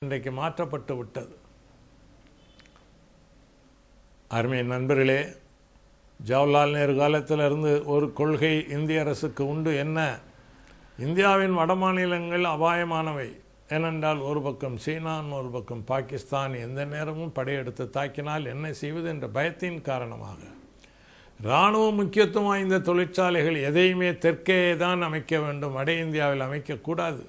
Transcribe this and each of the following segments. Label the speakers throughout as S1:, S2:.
S1: இன்றைக்கு மாற்றப்பட்டு விட்டது. அருமை நண்பர்களே, ஜவஹர்லால் நேரு காலத்திலிருந்து ஒரு கொள்கை இந்திய அரசுக்கு உண்டு. என்ன? இந்தியாவின் வட மாநிலங்கள் அபாயமானவை. ஏனென்றால் ஒரு பக்கம் சீனா, ஒரு பக்கம் பாகிஸ்தான் எந்த நேரமும் படையெடுத்து தாக்கினால் என்ன செய்வது என்ற பயத்தின் காரணமாக இராணுவ முக்கியத்துவம் வாய்ந்த தொழிற்சாலைகள் எதையுமே தெற்கே தான் அமைக்க வேண்டும், வட இந்தியாவில் அமைக்கக்கூடாது.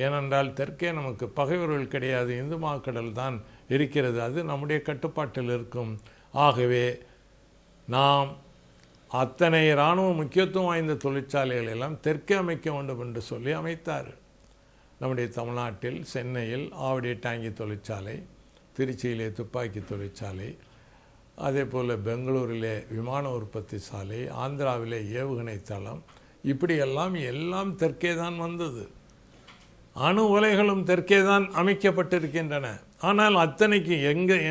S1: ஏனென்றால் தெற்கே நமக்கு பகைவர்கள் கிடையாது, இந்து மாக்கடல் தான் இருக்கிறது, அது நம்முடைய கட்டுப்பாட்டில் இருக்கும். ஆகவே நாம் அத்தனை இராணுவ முக்கியத்துவம் வாய்ந்த தொழிற்சாலைகள் எல்லாம் தெற்கே அமைக்க வேண்டும் என்று சொல்லி அமைத்தார். நம்முடைய தமிழ்நாட்டில் சென்னையில் ஆவடி டாங்கி தொழிற்சாலை, திருச்சியிலே துப்பாக்கி தொழிற்சாலை, அதே போல் பெங்களூரிலே விமான உற்பத்தி சாலை, ஆந்திராவிலே ஏவுகணை தளம், இப்படியெல்லாம் எல்லாம் தெற்கே தான் வந்தது. அணு உலைகளும் தெற்கே தான் அமைக்கப்பட்டிருக்கின்றன. ஆனால் அத்தனைக்கு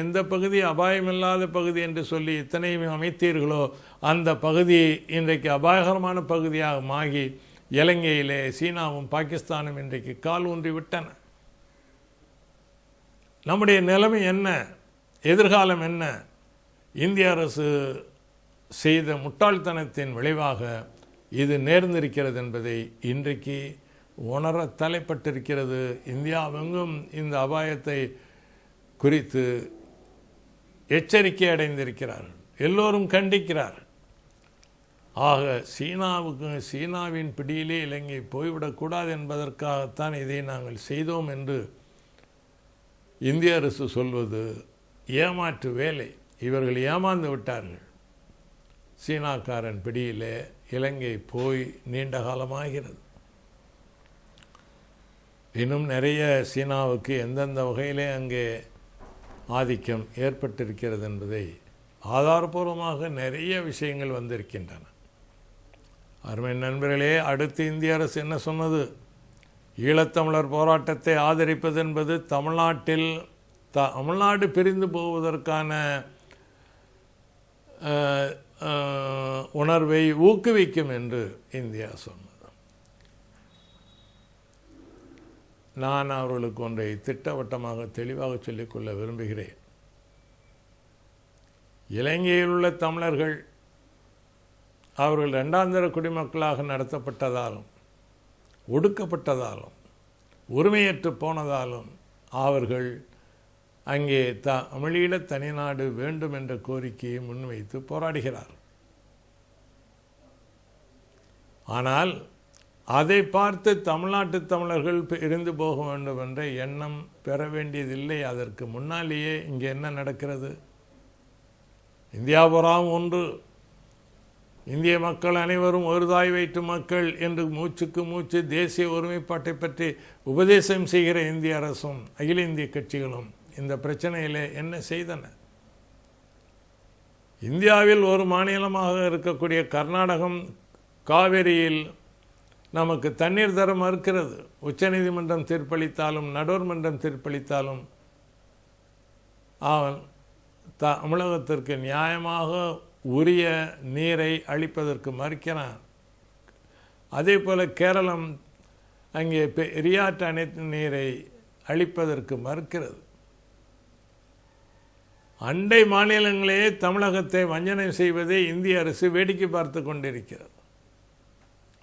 S1: எந்த பகுதி அபாயமில்லாத பகுதி என்று சொல்லி இத்தனையும் அமைத்தீர்களோ அந்த பகுதி இன்றைக்கு அபாயகரமான பகுதியாக மாறி இலங்கையிலே சீனாவும் பாகிஸ்தானும் இன்றைக்கு கால் ஊன்றி விட்டன. நம்முடைய நிலைமை என்ன? எதிர்காலம் என்ன? இந்திய அரசு செய்த முட்டாள்தனத்தின் விளைவாக இது நேர்ந்திருக்கிறது என்பதை இன்றைக்கு உணர தலைப்பட்டிருக்கிறது. இந்தியாவெங்கும் இந்த அபாயத்தை குறித்து எச்சரிக்கை அடைந்திருக்கிறார்கள், எல்லோரும் கண்டிக்கிறார்கள். ஆக சீனாவின் பிடியிலே இலங்கை போய்விடக்கூடாது என்பதற்காகத்தான் இதை நாங்கள் செய்தோம் என்று இந்திய அரசு சொல்வது ஏமாற்று வேலை. இவர்கள் ஏமாந்து விட்டார்கள். சீனாக்காரன் பிடியிலே இலங்கை போய் நீண்ட காலமாகிறது. இன்னும் நிறைய சீனாவுக்கு எந்தெந்த வகையிலே அங்கே ஆதிக்கம் ஏற்பட்டிருக்கிறது என்பதை ஆதாரபூர்வமாக நிறைய விஷயங்கள் வந்திருக்கின்றன. அருமை நண்பர்களே, அடுத்து இந்திய அரசு என்ன சொன்னது? ஈழத்தமிழர் போராட்டத்தை ஆதரிப்பது என்பது தமிழ்நாடு பிரிந்து போவதற்கான உணர்வை ஊக்குவிக்கும் என்று இந்தியா சொன்னது. நான் அவர்களுக்கு ஒன்றை திட்டவட்டமாக தெளிவாக சொல்லிக்கொள்ள விரும்புகிறேன். இலங்கையில் உள்ள தமிழர்கள் அவர்கள் இரண்டாந்தர குடிமக்களாக நடத்தப்பட்டதாலும் ஒடுக்கப்பட்டதாலும் உரிமையற்று போனதாலும் அவர்கள் அங்கே தமிழீழ தனிநாடு வேண்டும் என்ற கோரிக்கையை முன்வைத்து போராடுகிறார். ஆனால் அதை பார்த்து தமிழ்நாட்டு தமிழர்கள் இருந்து போக வேண்டும் என்ற எண்ணம் பெற வேண்டியதில்லை. அதற்கு முன்னாலேயே இங்கே என்ன நடக்கிறது? இந்தியாபுரம் ஒன்று, இந்திய மக்கள் அனைவரும் ஒரு தாய் வயிற்று மக்கள் என்று மூச்சுக்கு மூச்சு தேசிய ஒருமைப்பாட்டை பற்றி உபதேசம் செய்கிற இந்திய அரசும் அகில இந்திய கட்சிகளும் இந்த பிரச்சனையிலே என்ன செய்தன? இந்தியாவில் ஒரு மாநிலமாக இருக்கக்கூடிய கர்நாடகம் காவிரியில் நமக்கு தண்ணீர் தர மறுக்கிறது. உச்சநீதிமன்றம் தீர்ப்பளித்தாலும் நடுவர் மன்றம் தீர்ப்பளித்தாலும் அவன் தமிழகத்திற்கு நியாயமாக உரிய நீரை அளிப்பதற்கு மறுக்கிறான். அதே போல் கேரளம் அங்கே பெரியாற்று அணை நீரை அளிப்பதற்கு மறுக்கிறது. அண்டை மாநிலங்களே தமிழகத்தை வஞ்சனை செய்வதை இந்திய அரசு வேடிக்கை பார்த்து கொண்டிருக்கிறது.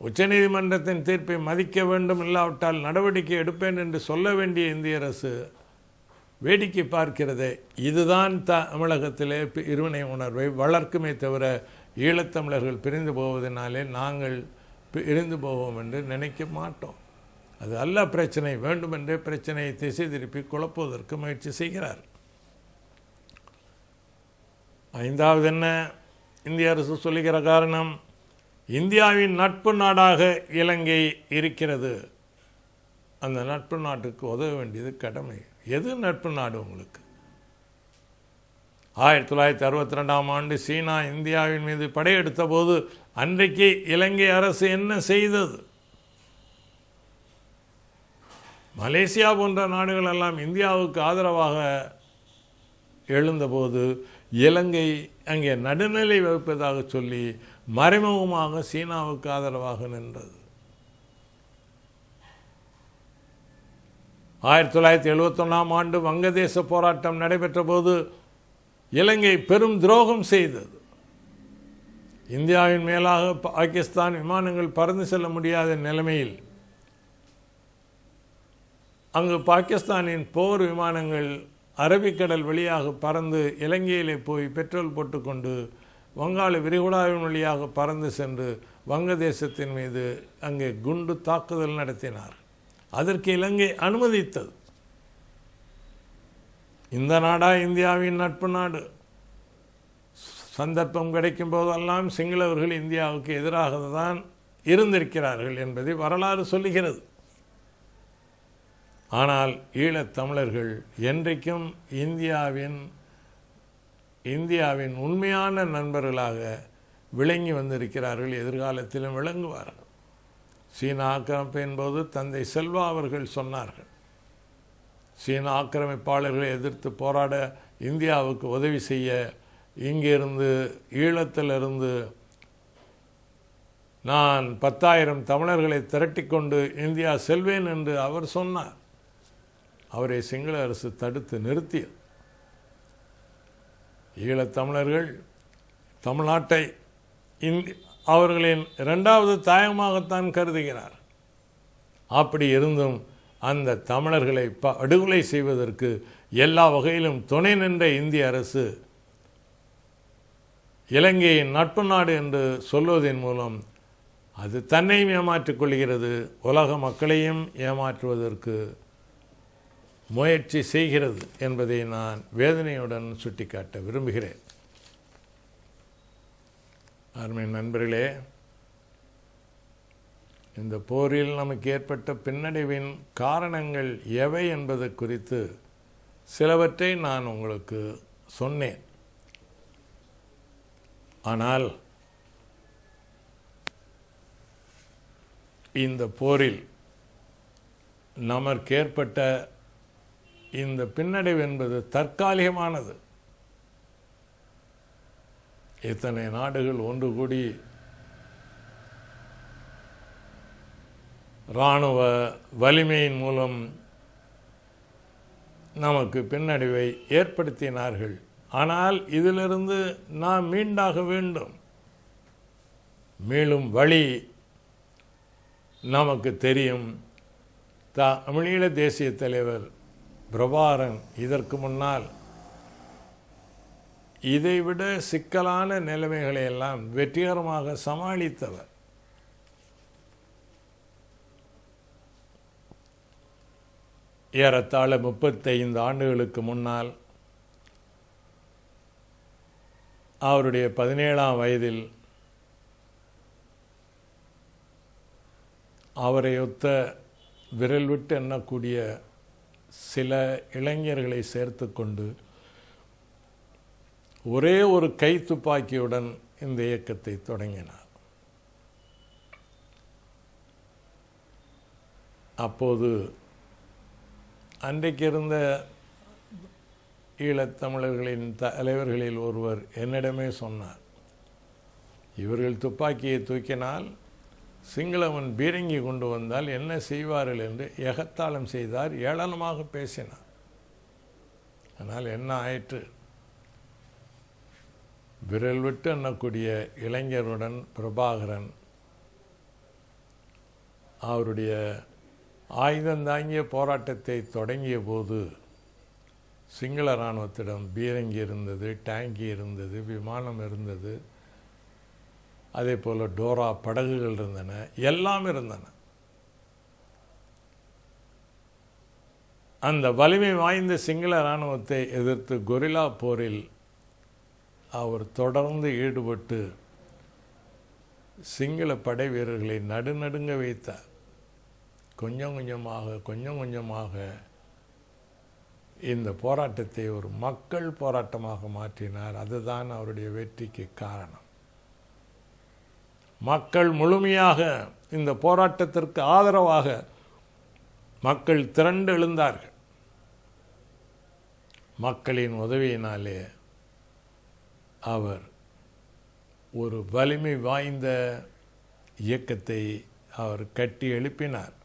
S1: உச்சநீதிமன்றத்தின் தீர்ப்பை மதிக்க வேண்டும், இல்லாவிட்டால் நடவடிக்கை எடுப்பேன் என்று சொல்ல வேண்டிய இந்திய அரசு வேடிக்கை பார்க்கிறதே. இதுதான் தமிழகத்திலே இருவினை உணர்வை வளர்க்குமே தவிர ஈழத்தமிழர்கள் பிரிந்து போவதனாலே நாங்கள் பிரிந்து போவோம் என்று நினைக்க மாட்டோம். அது அல்ல பிரச்சனை. வேண்டுமென்றே பிரச்சனையை திசை திருப்பி குழப்புவதற்கு முயற்சி செய்கிறார். ஐந்தாவது என்ன இந்திய அரசு சொல்லுகிற காரணம்? இந்தியாவின் நட்பு நாடாக இலங்கை இருக்கிறது. அந்த நட்பு நாட்டுக்கு உதவ வேண்டியது கடமை. எது நட்பு நாடு உங்களுக்கு? 1962ஆம் ஆண்டு சீனா இந்தியாவின் மீது படையெடுத்த போது அன்றைக்கு இலங்கை அரசு என்ன செய்தது? மலேசியா போன்ற நாடுகள் எல்லாம் இந்தியாவுக்கு ஆதரவாக எழுந்தபோது இலங்கை அங்கே நடுநிலை வகுப்பதாக சொல்லி மறைமுகமாக சீனாவுக்கு ஆதரவாக நின்றது. 1971ஆம் ஆண்டு வங்கதேச போராட்டம் நடைபெற்ற போது இலங்கை பெரும் துரோகம் செய்தது. இந்தியாவின் மேலாக பாகிஸ்தான் விமானங்கள் பறந்து செல்ல முடியாத நிலைமையில் அங்கு பாகிஸ்தானின் போர் விமானங்கள் அரபிக்கடல் வழியாக பறந்து இலங்கையிலே போய் பெட்ரோல் போட்டுக்கொண்டு வங்காள விரிகுடாவின் வழியாக பறந்து சென்று வங்கதேசத்தின் மீது அங்கே குண்டு தாக்குதல் நடத்தினார். அதற்கு இலங்கை அனுமதித்தது. இந்த நாடா இந்தியாவின் நட்பு நாடு. சந்தர்ப்பம் கிடைக்கும் போதெல்லாம் சிங்களவர்கள் இந்தியாவுக்கு எதிராக தான் இருந்திருக்கிறார்கள் என்பதை வரலாறு சொல்லுகிறது. ஆனால் ஈழத் தமிழர்கள் என்றைக்கும் இந்தியாவின் உண்மையான நண்பர்களாக விளங்கி வந்திருக்கிறார்கள், எதிர்காலத்திலும் விளங்குவார்கள். சீன ஆக்கிரமிப்பின் போது தந்தை செல்வா அவர்கள் சொன்னார்கள், சீன ஆக்கிரமிப்பாளர்களை எதிர்த்து போராட இந்தியாவுக்கு உதவி செய்ய இங்கிருந்து ஈழத்திலிருந்து நான் 10,000 தமிழர்களை திரட்டிக்கொண்டு இந்தியா செல்வேன் என்று அவர் சொன்னார். அவரை சிங்கள அரசு தடுத்து நிறுத்தியது. ஈழத்தமிழர்கள் தமிழ்நாட்டை அவர்களின் இரண்டாவது தாயகமாகத்தான் கருதுகிறார். அப்படி இருந்தும் அந்த தமிழர்களை படுகொலை செய்வதற்கு எல்லா வகையிலும் துணை நின்ற இந்திய அரசு இலங்கையின் நட்பு நாடு என்று சொல்வதன் மூலம் அது தன்னையும் ஏமாற்றிக் கொள்கிறது, உலக மக்களையும் ஏமாற்றுவதற்கு முயற்சி செய்கிறது என்பதை நான் வேதனையுடன் சுட்டிக்காட்ட விரும்புகிறேன். அருமை நண்பர்களே, இந்த போரில் நமக்கு ஏற்பட்ட பின்னடைவின் காரணங்கள் எவை என்பது குறித்து சிலவற்றை நான் உங்களுக்கு சொன்னேன். ஆனால் இந்த போரில் நமக்கு ஏற்பட்ட இந்த பின்னடைவு என்பது தற்காலிகமானது. இத்தனை நாடுகள் ஒன்று கூடி இராணுவ வலிமையின் மூலம் நமக்கு பின்னடைவை ஏற்படுத்தினார்கள். ஆனால் இதிலிருந்து நாம் மீண்டாக வேண்டும். மேலும் வழி நமக்கு தெரியும். தமிழீழ தேசிய தலைவர் பிரபாகரன் இதற்கு முன்னால் இதைவிட சிக்கலான நிலைமைகளை எல்லாம் வெற்றிகரமாக சமாளித்தவர். ஏறத்தாழ 35 ஆண்டுகளுக்கு முன்னால் அவருடைய 17ஆம் வயதில் அவரை ஒத்த விரல் விட்டு எண்ணக்கூடிய சில இளைஞர்களை சேர்த்து கொண்டு ஒரே ஒரு கை துப்பாக்கியுடன் இந்த இயக்கத்தை தொடங்கினார். அப்போது அன்றைக்கு இருந்த ஈழத்தமிழர்களின் தலைவர்களில் ஒருவர் என்னிடமே சொன்னார், இவர்கள் துப்பாக்கியை தூக்கினால் சிங்களவன் பீரங்கி கொண்டு வந்தால் என்ன செய்வார்கள் என்று எகத்தாளம் செய்தார், ஏளனமாக பேசினார். ஆனால் என்ன ஆயிற்று? விரல் விட்டு எண்ணக்கூடிய இளைஞருடன் பிரபாகரன் அவருடைய ஆயுதந்தாங்கிய போராட்டத்தை தொடங்கிய போது சிங்கள இராணுவத்திடம் பீரங்கி இருந்தது, டேங்கி இருந்தது, விமானம் இருந்தது, அதே போல் டோரா படகுகள் இருந்தன, எல்லாம் இருந்தன. அந்த வலிமை வாய்ந்த சிங்கள இராணுவத்தை எதிர்த்து கொரில்லா போரில் அவர் தொடர்ந்து ஈடுபட்டு சிங்கள படை வீரர்களை நடுநடுங்க வைத்தார். கொஞ்சம் கொஞ்சமாக இந்த போராட்டத்தை ஒரு மக்கள் போராட்டமாக மாற்றினார். அதுதான் அவருடைய வெற்றிக்கு காரணம். மக்கள் முழுமையாக இந்த போராட்டத்திற்கு ஆதரவாக மக்கள் திரண்டு எழுந்தார்கள். மக்களின் உதவியினாலே அவர் ஒரு வலிமை வாய்ந்த இயக்கத்தை அவர் கட்டி எழுப்பினார்.